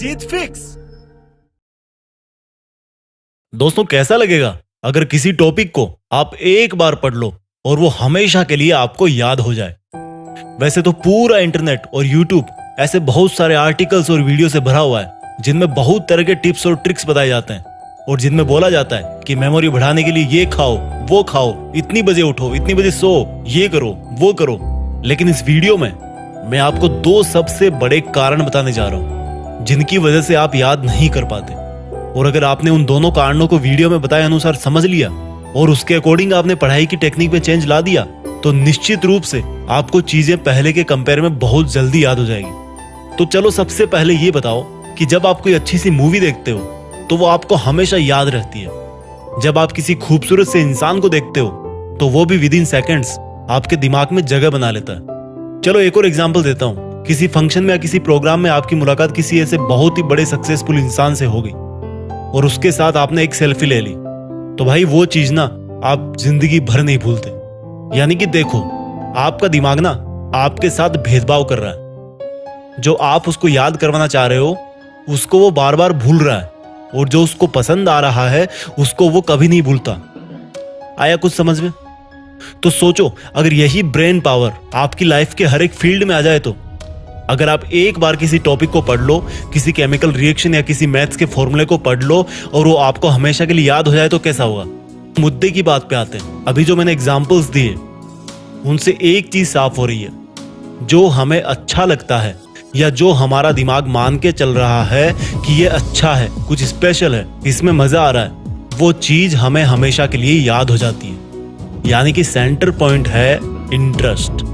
जीत fix. दोस्तों, कैसा लगेगा अगर किसी टॉपिक को आप एक बार पढ़ लो और वो हमेशा के लिए आपको याद हो जाए। वैसे तो पूरा इंटरनेट और यूट्यूब ऐसे बहुत सारे आर्टिकल्स और वीडियो से भरा हुआ है जिनमें बहुत तरह के टिप्स और ट्रिक्स बताए जाते हैं और जिनमें बोला जाता है कि मेमोरी बढ़ाने के लिए ये खाओ, वो खाओ, इतनी बजे उठो, इतनी बजे सो, ये करो, वो करो। लेकिन इस वीडियो में मैं आपको दो सबसे बड़े कारण बताने जा रहा हूं जिनकी वजह से आप याद नहीं कर पाते। और अगर आपने उन दोनों कारणों को वीडियो में बताए अनुसार समझ लिया और उसके अकॉर्डिंग आपने पढ़ाई की टेक्निक में चेंज ला दिया तो निश्चित रूप से आपको चीजें पहले के कंपेयर में बहुत जल्दी याद हो जाएगी। तो चलो सबसे पहले ये बताओ कि जब आप कोई अच्छी सी मूवी देखते हो तो वो आपको हमेशा याद रहती है। जब आप किसी खूबसूरत से इंसान को देखते हो तो वो भी विद इन सेकेंड्स आपके दिमाग में जगह बना लेता है। चलो एक और एग्जांपल देता हूँ। किसी फंक्शन में या किसी प्रोग्राम में आपकी मुलाकात किसी ऐसे बहुत ही बड़े सक्सेसफुल इंसान से हो गई और उसके साथ आपने एक सेल्फी ले ली, तो भाई वो चीज ना आप जिंदगी भर नहीं भूलते। यानी कि देखो, आपका दिमाग ना आपके साथ भेदभाव कर रहा है। जो आप उसको याद करवाना चाह रहे हो उसको वो बार बार भूल रहा है और जो उसको पसंद आ रहा है उसको वो कभी नहीं भूलता। आया कुछ समझ में? तो सोचो, अगर यही ब्रेन पावर आपकी लाइफ के हर एक फील्ड में आ जाए तो अगर आप एक बार किसी टॉपिक को पढ़ लो, किसी केमिकल रिएक्शन या किसी मैथ्स के फॉर्मूले को पढ़ लो और वो आपको हमेशा के लिए याद हो जाए तो कैसा होगा? मुद्दे की बात पे आते हैं। अभी जो मैंने एग्जांपल्स दिए उनसे एक चीज साफ हो रही है, जो हमें अच्छा लगता है या जो हमारा दिमाग मान के चल रहा है कि ये अच्छा है, कुछ स्पेशल है, इसमें मजा आ रहा है, वो चीज हमें हमेशा के लिए याद हो जाती है। यानी कि सेंटर पॉइंट है इंटरेस्ट।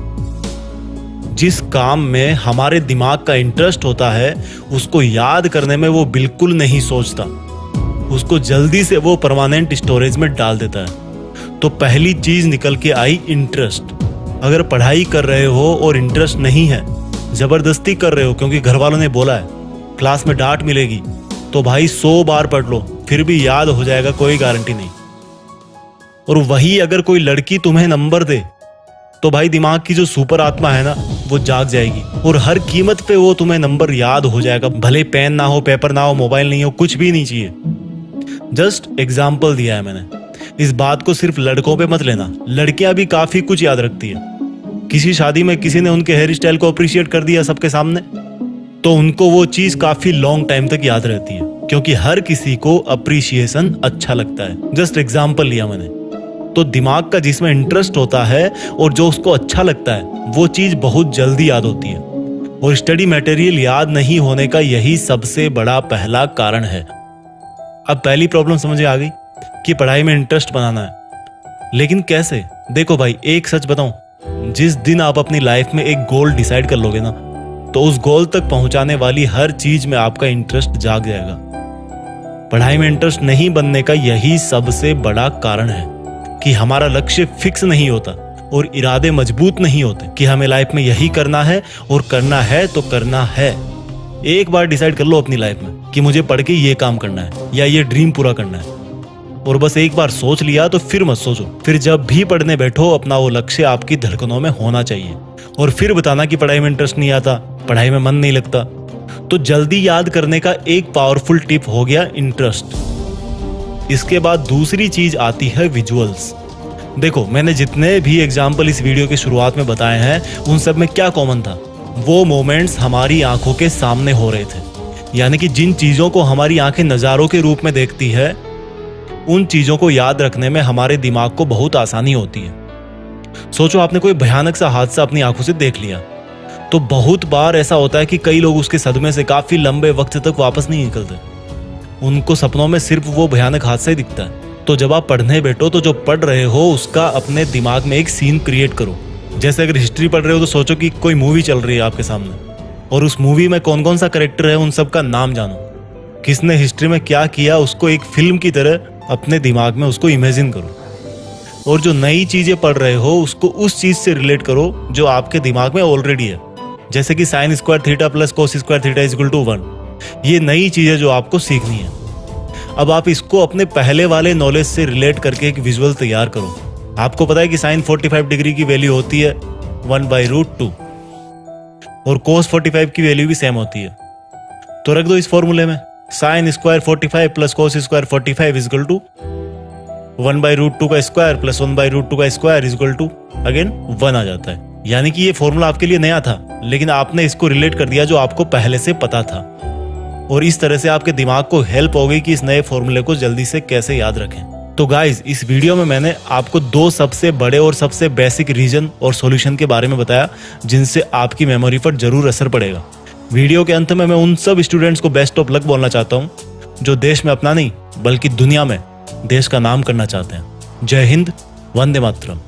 जिस काम में हमारे दिमाग का इंटरेस्ट होता है उसको याद करने में वो बिल्कुल नहीं सोचता, उसको जल्दी से वो परमानेंट स्टोरेज में डाल देता है। तो पहली चीज निकल के आई इंटरेस्ट। अगर पढ़ाई कर रहे हो और इंटरेस्ट नहीं है, जबरदस्ती कर रहे हो क्योंकि घर वालों ने बोला है, क्लास में डांट मिलेगी, तो भाई 100 बार पढ़ लो फिर भी याद हो जाएगा, कोई गारंटी नहीं। और वही अगर कोई लड़की तुम्हें नंबर दे तो भाई दिमाग की जो सुपर आत्मा है ना वो जाग जाएगी और हर कीमत पे वो तुम्हें नंबर याद हो जाएगा। भले पेन ना हो, पेपर ना हो, मोबाइल नहीं हो, कुछ भी नहीं चाहिए। जस्ट एग्जाम्पल दिया है मैंने। इस बात को सिर्फ लड़कों पे मत लेना, लड़कियां भी काफी कुछ याद रखती है। किसी शादी में किसी ने उनके हेयर स्टाइल को अप्रिशिएट कर दिया सबके सामने तो उनको वो चीज काफी लॉन्ग टाइम तक याद रहती है क्योंकि हर किसी को अप्रिशिएशन अच्छा लगता है। जस्ट एग्जाम्पल लिया मैंने। तो दिमाग का जिसमें इंटरेस्ट होता है और जो उसको अच्छा लगता है वो चीज बहुत जल्दी याद होती है। और स्टडी मटेरियल याद नहीं होने का यही सबसे बड़ा पहला कारण है। अब पहली प्रॉब्लम समझ आ गई कि पढ़ाई में इंटरेस्ट बनाना है, लेकिन कैसे? देखो भाई, एक सच बताऊं, जिस दिन आप अपनी लाइफ में एक गोल डिसाइड कर लोगे ना तो उस गोल तक पहुंचाने वाली हर चीज में आपका इंटरेस्ट जाग जाएगा। पढ़ाई में इंटरेस्ट नहीं बनने का यही सबसे बड़ा कारण है कि हमारा लक्ष्य फिक्स नहीं होता और इरादे मजबूत नहीं होते कि हमें लाइफ में यही करना है और करना है तो करना है। एक बार डिसाइड कर लो अपनी लाइफ में कि मुझे पढ़ के ये काम करना है या ये ड्रीम पूरा करना है, और बस एक बार सोच लिया तो फिर मत सोचो। फिर जब भी पढ़ने बैठो अपना वो लक्ष्य आपकी धड़कनों में होना चाहिए। और फिर बताना कि पढ़ाई में इंटरेस्ट नहीं आता, पढ़ाई में मन नहीं लगता। तो जल्दी याद करने का एक पावरफुल टिप हो गया इंटरेस्ट। इसके बाद दूसरी चीज आती है विजुअल्स। देखो, मैंने जितने भी एग्जाम्पल इस वीडियो की शुरुआत में बताए हैं उन सब में क्या कॉमन था? वो मोमेंट्स हमारी आंखों के सामने हो रहे थे। यानी कि जिन चीजों को हमारी आंखें नजारों के रूप में देखती है उन चीजों को याद रखने में हमारे दिमाग को बहुत आसानी होती है। सोचो, आपने कोई भयानक सा हादसा अपनी आंखों से देख लिया तो बहुत बार ऐसा होता है कि कई लोग उसके सदमे से काफी लंबे वक्त तक वापस नहीं निकलते। उनको सपनों में सिर्फ वो भयानक हादसा ही दिखता है। तो जब आप पढ़ने बैठो तो जो पढ़ रहे हो उसका अपने दिमाग में एक सीन क्रिएट करो। जैसे अगर हिस्ट्री पढ़ रहे हो तो सोचो कि कोई मूवी चल रही है आपके सामने और उस मूवी में कौन कौन सा कैरेक्टर है उन सब का नाम जानो, किसने हिस्ट्री में क्या किया, उसको एक फिल्म की तरह अपने दिमाग में उसको इमेजिन करो। और जो नई चीजें पढ़ रहे हो उसको उस चीज से रिलेट करो जो आपके दिमाग में ऑलरेडी है। जैसे कि sine square theta plus cos square theta is equal to 1। ये नई चीजें जो आपको सीखनी है। अब आप इसको अपने पहले वाले नॉलेज से रिलेट करके एक विजुअल तैयार करो। आपको पता है कि साइन 45 डिग्री की वैल्यू होती है 1/√2 और कोस 45 की वैल्यू भी सेम होती है। तो रख दो इस फॉर्मूले में, sine square 45 plus cos square 45 is equal to 1/√2 का स्क्वायर प्लस 1/√2 का स्क्वायर इजकल टू अगेन 1 आ जाता है। यानी कि ये फॉर्मूला आपके लिए नया था, लेकिन आपने इसको रिलेट कर दिया जो आपको पहले से पता था, और इस तरह से आपके दिमाग को हेल्प हो गई कि इस नए फॉर्मूले को जल्दी से कैसे याद रखें। तो गाइज, इस वीडियो में मैंने आपको 2 सबसे बड़े और सबसे बेसिक रीजन और सॉल्यूशन के बारे में बताया जिनसे आपकी मेमोरी पर जरूर असर पड़ेगा। वीडियो के अंत में मैं उन सब स्टूडेंट्स को बेस्ट ऑफ लक बोलना चाहता हूँ जो देश में अपना नहीं बल्कि दुनिया में देश का नाम करना चाहते हैं। जय हिंद, वंदे मातरम।